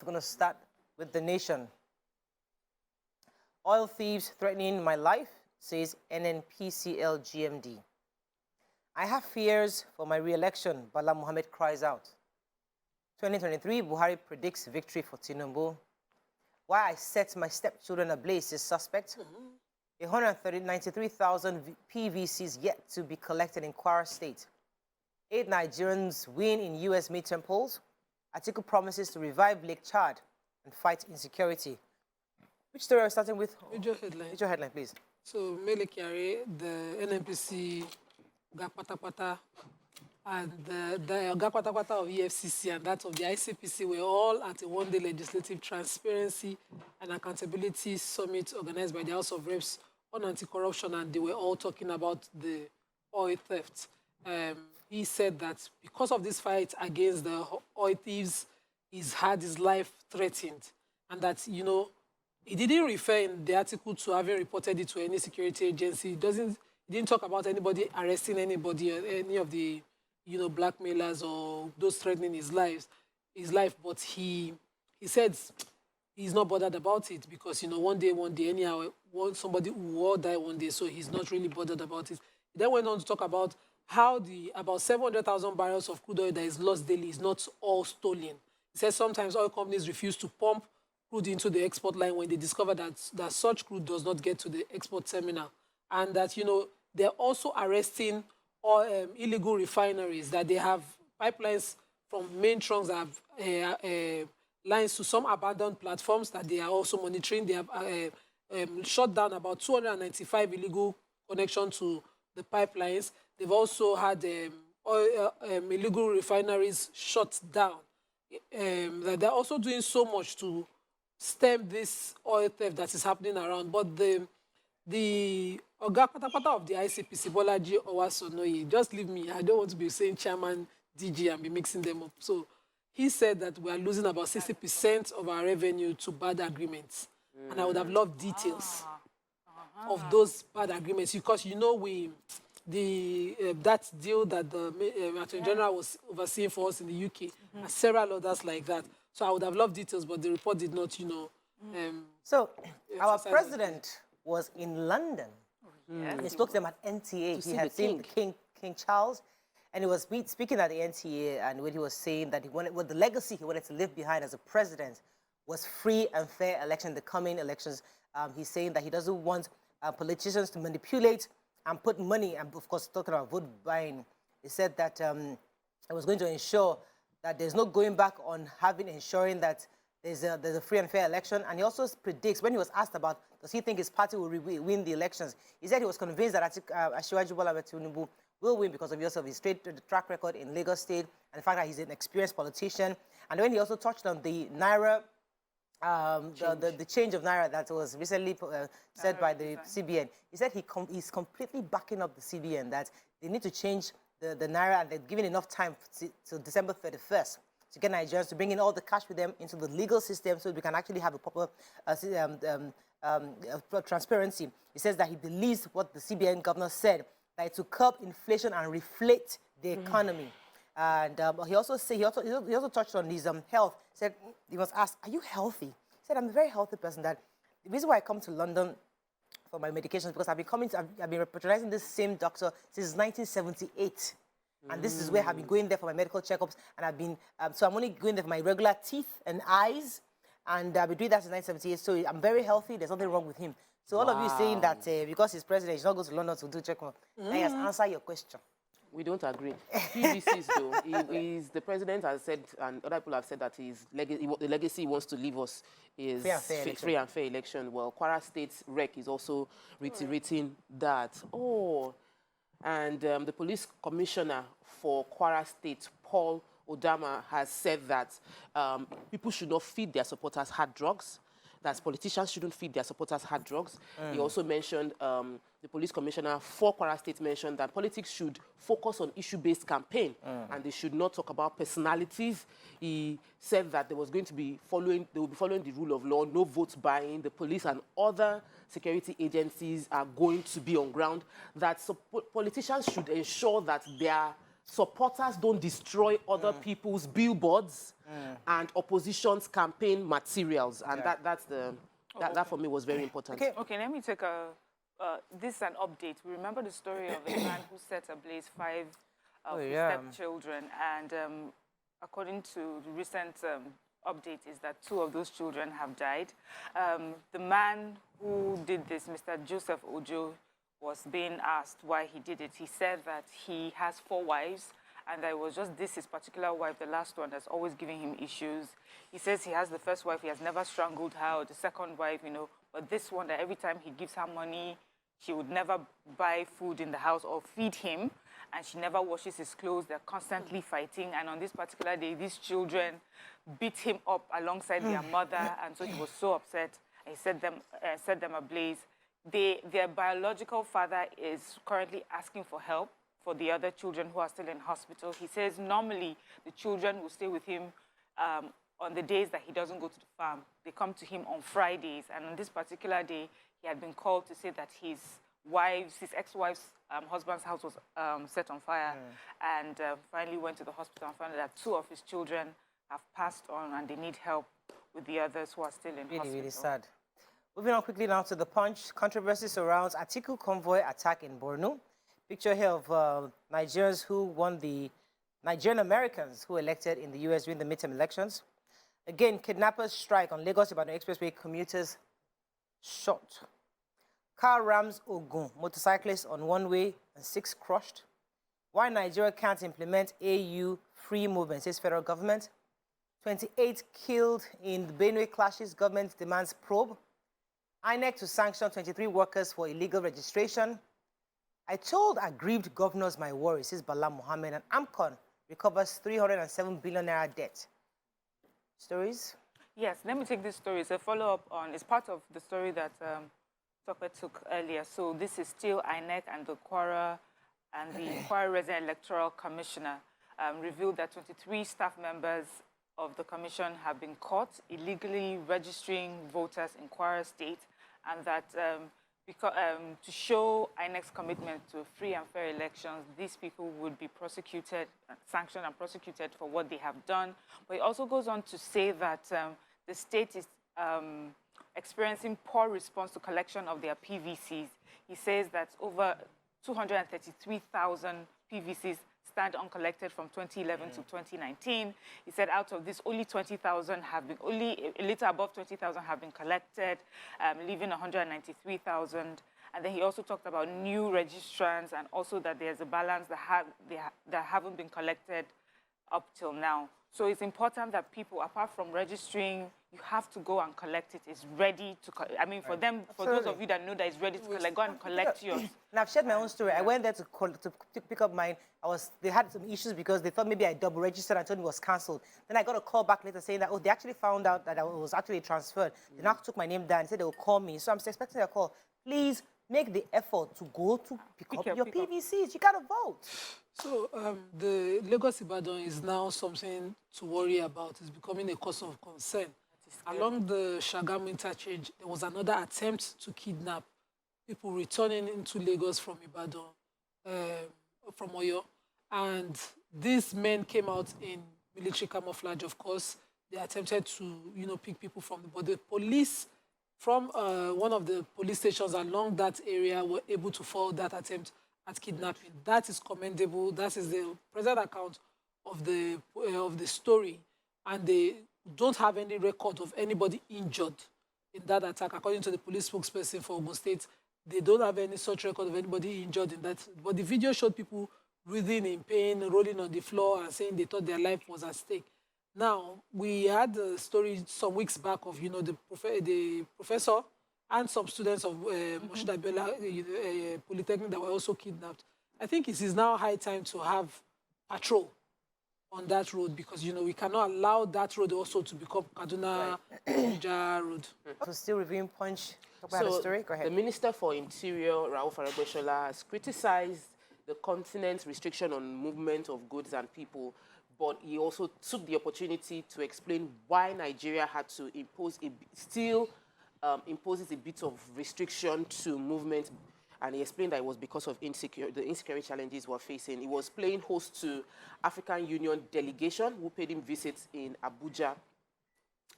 I'm going to start with the nation. Oil thieves threatening my life, says NNPCL GMD. I have fears for my re-election, Bala Mohammed cries out. 2023, Buhari predicts victory for Tinubu. Why I set my stepchildren ablaze is suspect. 193,000 PVCs yet to be collected in Kwara State. 8 Nigerians win in U.S. midterm polls. Atiku promises to revive Lake Chad and fight insecurity. Which story are we starting with? Major headline. Major headline, please. So, Mele Kyari, the NNPC, Gapatapata, and the Gapatapata of EFCC and that of the ICPC were all at a one-day legislative transparency and accountability summit organized by the House of Reps on anti-corruption, and they were all talking about the oil theft. He said that because of this fight against the oil thieves, he's had his life threatened, and that, you know, he didn't refer in the article to having reported it to any security agency. He didn't talk about anybody arresting anybody or any of the, you know, blackmailers or those threatening his life. But he said he's not bothered about it because, you know, one day, anyhow, somebody will all die one day, so he's not really bothered about it. He then went on to talk about how about 700,000 barrels of crude oil that is lost daily is not all stolen. He says sometimes oil companies refuse to pump crude into the export line when they discover that such crude does not get to the export terminal. And that, you know, they're also arresting illegal refineries, that they have pipelines from main trunks that have lines to some abandoned platforms that they are also monitoring. They have shut down about 295 illegal connections to the pipelines. They've also had illegal refineries shut down. They're also doing so much to stem this oil theft that is happening around. But the Oga Patapata of the ICPC, Bolaji Owasonoye, just leave me. I don't want to be saying chairman, DG, and be mixing them up. So he said that we are losing about 60% of our revenue to bad agreements. And I would have loved details of those bad agreements because, you know, that deal that the Attorney General was overseeing for us in the UK and several others like that. So I would have loved details, but the report did not, you know. So our president was in London. He spoke to them at NTA. He had seen King Charles, and he was speaking at the NTA, and when he was saying that the legacy he wanted to leave behind as a president was free and fair election, the coming elections. He's saying that he doesn't want politicians to manipulate and put money, and of course talking about vote buying. He said that it was going to ensure that there's no going back on ensuring that there's a free and fair election. And he also predicts, when he was asked about does he think his party will win the elections, he said he was convinced that Asiwaju Bola Ahmed Tinubu will win because of his track record in Lagos State and the fact that he's an experienced politician. And when he also touched on the Naira, the change of Naira that was recently said by the CBN, he said he's completely backing up the CBN, that they need to change the Naira, and they're giving enough time to December 31st to get Nigerians to bring in all the cash with them into the legal system so we can actually have a proper transparency. He says that he believes what the CBN governor said, that it to curb inflation and reflate the economy. And he also touched on his health. He said, he was asked, are you healthy? He said, I'm a very healthy person. That the reason why I come to London for my medications because I've been patronizing this same doctor since 1978. And this is where I've been going there for my medical checkups. And so I'm only going there for my regular teeth and eyes. And I've been doing that since 1978. So I'm very healthy. There's nothing wrong with him. So all of you saying that because he's president, he's not going to London to do checkup. Now he has answered your question. We don't agree. PVCs, though, the president has said, and other people have said that the legacy he wants to leave us is free and fair election. Well, Kwara State's REC is also reiterating that. Oh, and the police commissioner for Kwara State, Paul Odama, has said that people should not feed their supporters hard drugs. That politicians shouldn't feed their supporters hard drugs. He also mentioned, the police commissioner for Kwara State mentioned that politics should focus on issue-based campaign and they should not talk about personalities. He said that they will be following the rule of law, no vote buying. The police and other security agencies are going to be on ground. That politicians should ensure that their supporters don't destroy other people's billboards and opposition's campaign materials. And that for me was very important. Okay, let me take this is an update. We remember the story of a man who set ablaze 5 of his stepchildren, and according to the recent update is that 2 of those children have died. The man who did this, Mr. Joseph Ojo, was being asked why he did it. He said that he has 4 wives, and that it was just his particular wife, the last one, that's always giving him issues. He says he has the first wife, he has never strangled her, or the second wife, but this one, that every time he gives her money, she would never buy food in the house or feed him, and she never washes his clothes. They're constantly fighting, and on this particular day, these children beat him up alongside their mother, and so he was so upset. He set them ablaze. Their biological father is currently asking for help for the other children who are still in hospital. He says normally the children will stay with him on the days that he doesn't go to the farm. They come to him on Fridays, and on this particular day, he had been called to say that his ex-wife's husband's house was set on fire, and finally went to the hospital and found out that 2 of his children have passed on, and they need help with the others who are still in hospital. Really sad. Moving on quickly now to The Punch. Controversy surrounds Atiku Convoy attack in Borno. Picture here of Nigerians who won the Nigerian Americans who elected in the U.S. during the midterm elections. Again, kidnappers strike on Lagos-Ibadan Expressway, commuters shot. Car rams Ogun, motorcyclists on one way and 6 crushed. Why Nigeria can't implement AU free movement, says federal government. 28 killed in the Benue clashes, government demands probe. INEC to sanction 23 workers for illegal registration. I told aggrieved governors my worries, says Bala Mohammed, and AMCON recovers 307 billion naira debt. Stories? Yes, let me take this story. It's a follow-up on, it's part of the story that Tope took earlier. So this is still INEC and the Kwara Resident Electoral Commissioner revealed that 23 staff members of the commission have been caught illegally registering voters in Kwara State, and that to show INEC's commitment to free and fair elections, these people would be prosecuted, sanctioned and prosecuted for what they have done. But it also goes on to say that the state is experiencing poor response to collection of their PVCs. He says that over 233,000 PVCs stand uncollected from 2011 to 2019. He said out of this, only 20,000 have been, only a little above 20,000 have been collected, leaving 193,000. And then he also talked about new registrants, and also that there's a balance that haven't been collected up till now. So it's important that people, apart from registering, you have to go and collect it. It's ready to, for them, for those of you that know that it's ready to collect, go and collect yours. And I've shared my own story. I went there to pick up mine. They had some issues because they thought maybe I double registered and told me it was cancelled. Then I got a call back later saying that, they actually found out that I was actually transferred. They now took my name down and said they will call me. So I'm still expecting a call. Please make the effort to go to pick up your PVCs. You got to vote. So the Lagos-Ibadan is now something to worry about. It's becoming a cause of concern. Along the Shagamu interchange, there was another attempt to kidnap people returning into Lagos from Ibadan, from Oyo. And these men came out in military camouflage, of course. They attempted to, pick people from but the police from one of the police stations along that area were able to foil that attempt at kidnapping. That is commendable. That is the present account of the story. And they don't have any record of anybody injured in that attack. According to the police spokesperson for Ogun State, they don't have any such record of anybody injured in that. But the video showed people breathing in pain, rolling on the floor, and saying they thought their life was at stake. Now, we had a story some weeks back of, the professor and some students of Moshood Abiola Polytechnic that were also kidnapped. I think it is now high time to have patrol on that road, because, we cannot allow that road also to become Kaduna Road. So still reviewing Punch. So story. Go ahead. The Minister for Interior, Rauf Aregbesola, has criticized the continent's restriction on movement of goods and people, but he also took the opportunity to explain why Nigeria had to imposes a bit of restriction to movement. and he explained that it was because of the insecurity challenges we're facing. He was playing host to African Union delegation who paid him visits in Abuja.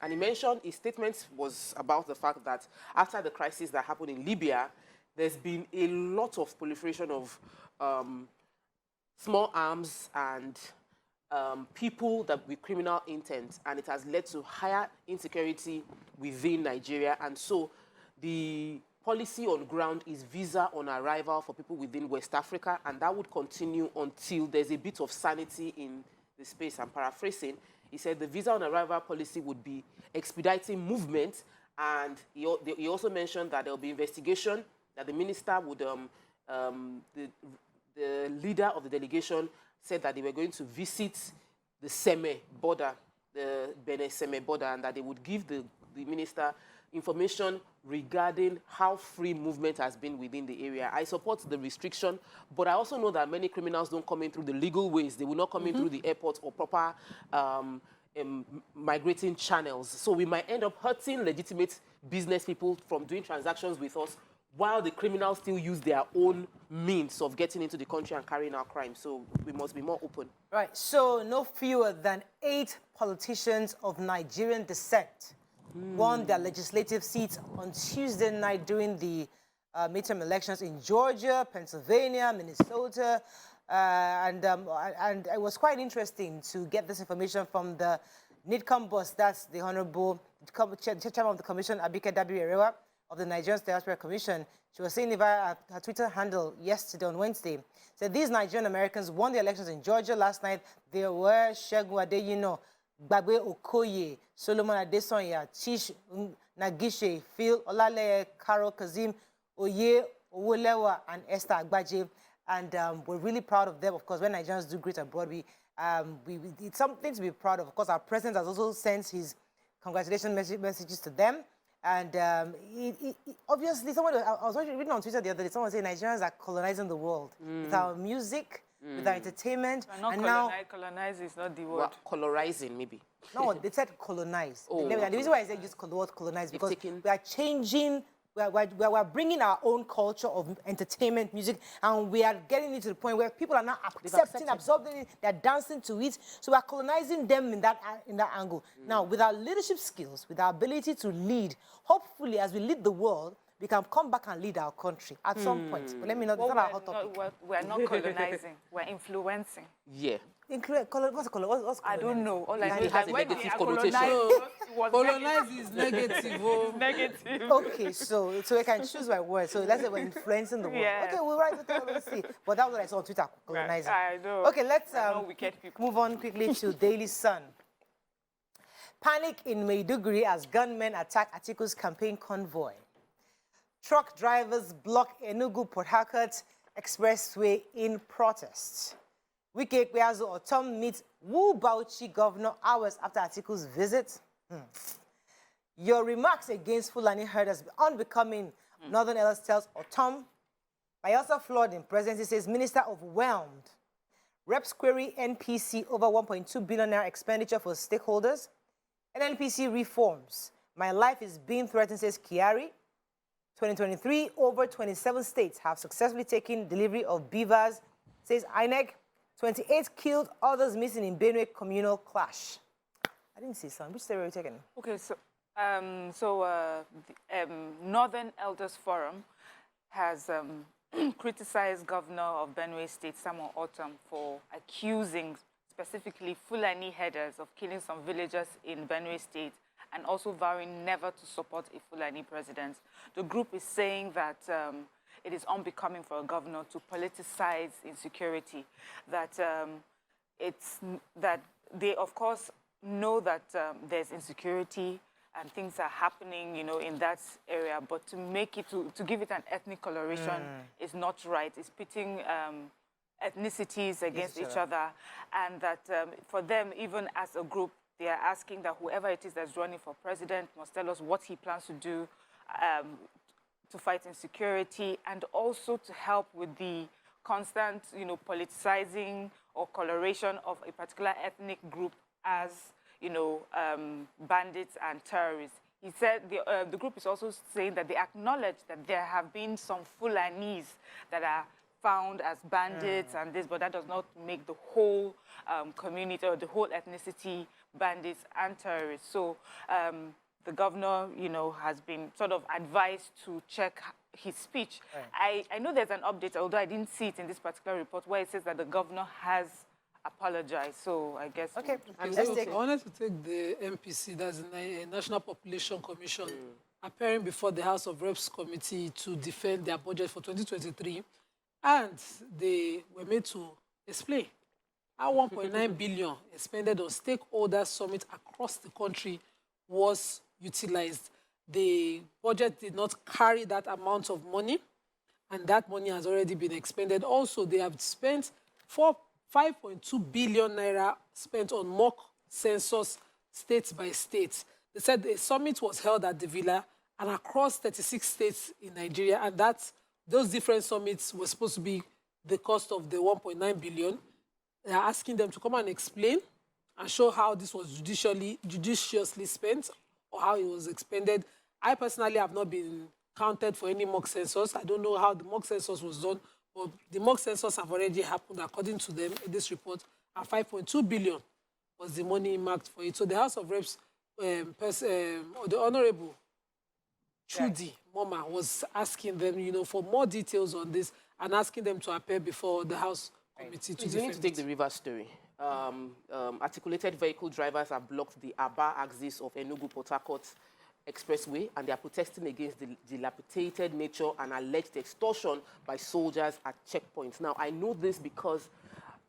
And he mentioned his statement was about the fact that after the crisis that happened in Libya, there's been a lot of proliferation of small arms and people that with criminal intent, and it has led to higher insecurity within Nigeria. And so the policy on ground is visa on arrival for people within West Africa, and that would continue until there's a bit of sanity in the space. I'm paraphrasing. He said the visa on arrival policy would be expediting movement, and he also mentioned that there will be investigation, that the minister would, the leader of the delegation said that they were going to visit the Seme border, the Benin-Seme border, and that they would give the minister information regarding how free movement has been within the area. I support the restriction, but I also know that many criminals don't come in through the legal ways. They will not come in through the airport or proper migrating channels. So we might end up hurting legitimate business people from doing transactions with us, while the criminals still use their own means of getting into the country and carrying out crime. So we must be more open. Right. So no fewer than 8 politicians of Nigerian descent won their legislative seats on Tuesday night during the midterm elections in Georgia, Pennsylvania, Minnesota, and it was quite interesting to get this information from the NIDCOM boss, that's the Honorable Chairman of the Commission, Abike Dabi-Erewa, of the Nigerian Diaspora Commission. She was saying via her Twitter handle yesterday on Wednesday, said these Nigerian Americans won the elections in Georgia last night. There were Segun Adeyino, Gbagbe Okoye, Solomon Adesanya, Chish Nagishe, Phil Olale, Carol Kazim, Oye Owolewa, and Esther Agbaje. And we're really proud of them. Of course, when Nigerians do great abroad, it's something to be proud of. Of course, our president has also sent his congratulations messages to them. And obviously, I was reading on Twitter the other day, someone saying Nigerians are colonizing the world with our music, with our entertainment. And now colonize is not the word. Well, colorizing, maybe. No, they said colonize. Oh, the reason why I said use the word colonize because we are changing. We're bringing our own culture of entertainment, music, and we are getting it to the point where people are now absorbing it, they're dancing to it. So we're colonizing them in that angle. Now, with our leadership skills, with our ability to lead, hopefully, as we lead the world, we can come back and lead our country at some point. But let me know, it's not our hot topic. We're not colonizing, we're influencing. Yeah. What's I don't know. All I know it has a negative connotation. Colonize is negative. Oh. Negative. Okay, so I can choose my words. So let's say we're influencing the world. Yeah. Okay, we'll write it down. Let's see. But that was what I saw on Twitter, colonizing. I know. Okay, let's people. move on quickly to Daily Sun. Panic in Maiduguri as gunmen attack Atiku's campaign convoy. Truck drivers block Enugu-Port Harcourt Expressway in protest. Wike Ekpeazu Otom meets Wu Bauchi governor hours after Atiku's visit. Your remarks against Fulani herders unbecoming, Northern Elders tells Otom. Bayelsa flawed in presidency, says minister overwhelmed. Reps query NPC over 1.2 billion naira expenditure for stakeholders. NNPC reforms. My life is being threatened, says Kiari. 2023, over 27 states have successfully taken delivery of beavers, says INEC. 28 killed, others missing in Benue communal clash. I didn't see some. Which state were you taking? Okay, so Northern Elders Forum has criticized Governor of Benue State, Samuel Ortom, for accusing specifically Fulani herders of killing some villagers in Benue State and also vowing never to support a Fulani president. The group is saying that it is unbecoming for a governor to politicize insecurity, that that they, of course, know that there's insecurity and things are happening, you know, in that area, but to make it, to give it an ethnic coloration is not right. It's pitting ethnicities against each other, and that for them, even as a group, they are asking that whoever it is that's running for president must tell us what he plans to do to fight insecurity, and also to help with the constant, you know, politicizing or coloration of a particular ethnic group as, you know, bandits and terrorists. he said the group is also saying that they acknowledge that there have been some Fulanis that are found as bandits and this, but that does not make the whole community or the whole ethnicity bandits and terrorists. So the governor, has been sort of advised to check his speech. Right. I know there's an update, although I didn't see it in this particular report, where it says that the governor has apologized. So I guess... Okay. I wanted to take the NPC, that's the National Population Commission, appearing before the House of Reps Committee to defend their budget for 2023. And they were made to explain how 1.9 billion expended on stakeholder summit across the country was utilized. The budget did not carry that amount of money, and that money has already been expended. Also, they have spent 5.2 billion naira spent on mock census state by state. They said the summit was held at the Villa and across 36 states in Nigeria, and those different summits were supposed to be the cost of the 1.9 billion. They are asking them to come and explain and show how this was judiciously spent or how it was expended. I personally have not been counted for any mock census. I don't know how the mock census was done, but the mock census have already happened, according to them in this report, and 5.2 billion was the money marked for it. So the House of Reps, the Honorable Chudi Moma was asking them, for more details on this and asking them to appear before the House Committee to defend it. You need to take the Rivers story. Articulated vehicle drivers have blocked the Aba axis of Enugu-Port Harcourt Expressway, and they are protesting against the dilapidated nature and alleged extortion by soldiers at checkpoints. Now, I know this because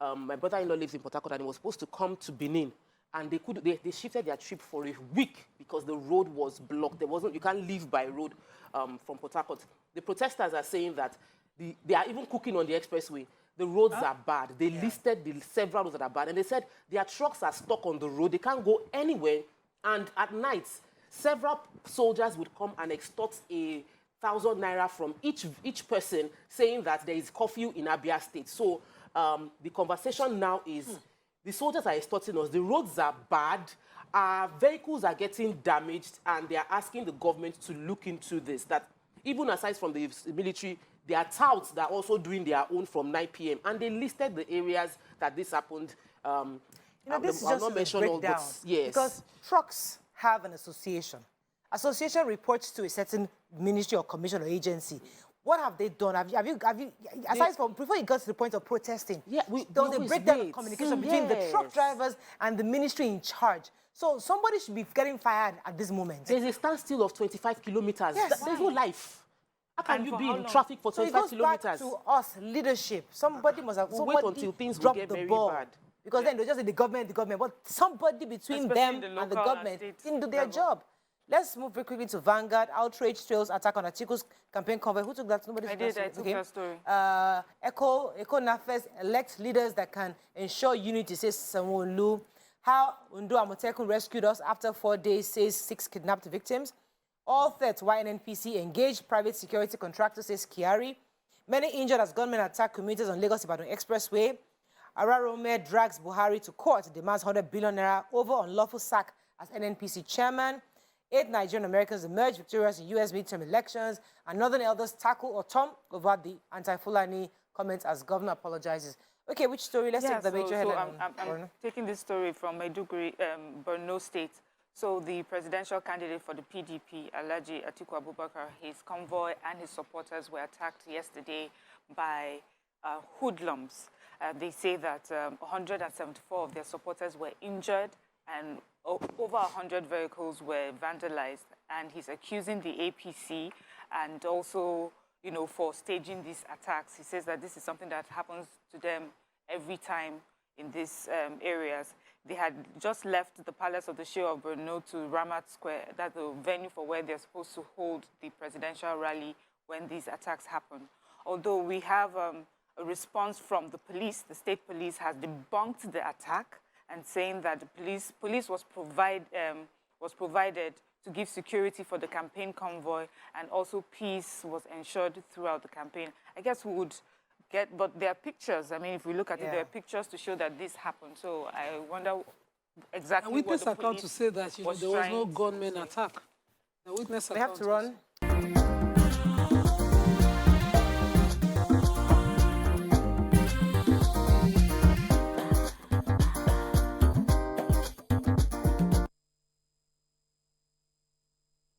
my brother-in-law lives in Port Harcourt, and he was supposed to come to Benin, and they shifted their trip for a week because the road was blocked. You can't leave by road from Port Harcourt. The protesters are saying that they are even cooking on the expressway. The roads are bad. They listed the several roads that are bad, and they said their trucks are stuck on the road. They can't go anywhere, and at night, several soldiers would come and extort 1,000 naira from each person, saying that there is curfew in Abia State. So the conversation now is the soldiers are extorting us. The roads are bad. Our vehicles are getting damaged, and they are asking the government to look into this. That even aside from the military, there are touts that are also doing their own from 9 p.m. And they listed the areas that this happened. This is just a breakdown. Yes. Because trucks have an association. Association reports to a certain ministry or commission or agency. What have they done? Have you aside from, before you got to the point of protesting, there was a breakdown of communication between the truck drivers and the ministry in charge. So somebody should be getting fired at this moment. There's a standstill of 25 kilometers. Yes. There's no life. How can you be in traffic for 25 kilometers? Back to us, leadership. Somebody must have wait until things will get very bad. Because then they're just the government, but somebody between them and the government didn't do their job. Let's move very quickly to Vanguard. Outrage trails attack on Atiku's campaign convoy. Who took that? Nobody. I took that story. Echo Nafes elect leaders that can ensure unity, says Sanwo-Olu. How Undo Amotekun rescued us after 4 days, says 6 kidnapped victims. All threats why NNPC engaged private security contractors, says Kiari. Many injured as gunmen attack commuters on Lagos-Ibadan Expressway. Ararome drags Buhari to court, demands 100 billion naira over unlawful sack as NNPC chairman. 8 Nigerian Americans emerged victorious in U.S. midterm elections, and Northern elders tackle or Tom over the anti-Fulani comments as governor apologizes. Okay, which story? Let's take the major headline. I'm taking this story from Maiduguri, Borno State. So the presidential candidate for the PDP, Alhaji Atiku Abubakar, his convoy and his supporters were attacked yesterday by hoodlums. They say that 174 of their supporters were injured and over 100 vehicles were vandalized. And he's accusing the APC and also, for staging these attacks. He says that this is something that happens to them every time in these areas. They had just left the Palace of the Sheikh of Borno to Ramat Square, that's the venue for where they're supposed to hold the presidential rally when these attacks happen. Although we have a response from the police, the state police has debunked the attack and saying that the police was provided to give security for the campaign convoy, and also peace was ensured throughout the campaign. I guess we would get, but there are pictures. I mean, if we look at it, there are pictures to show that this happened. So I wonder exactly what the police account to say that there was no gunman attack. The witness we have to run.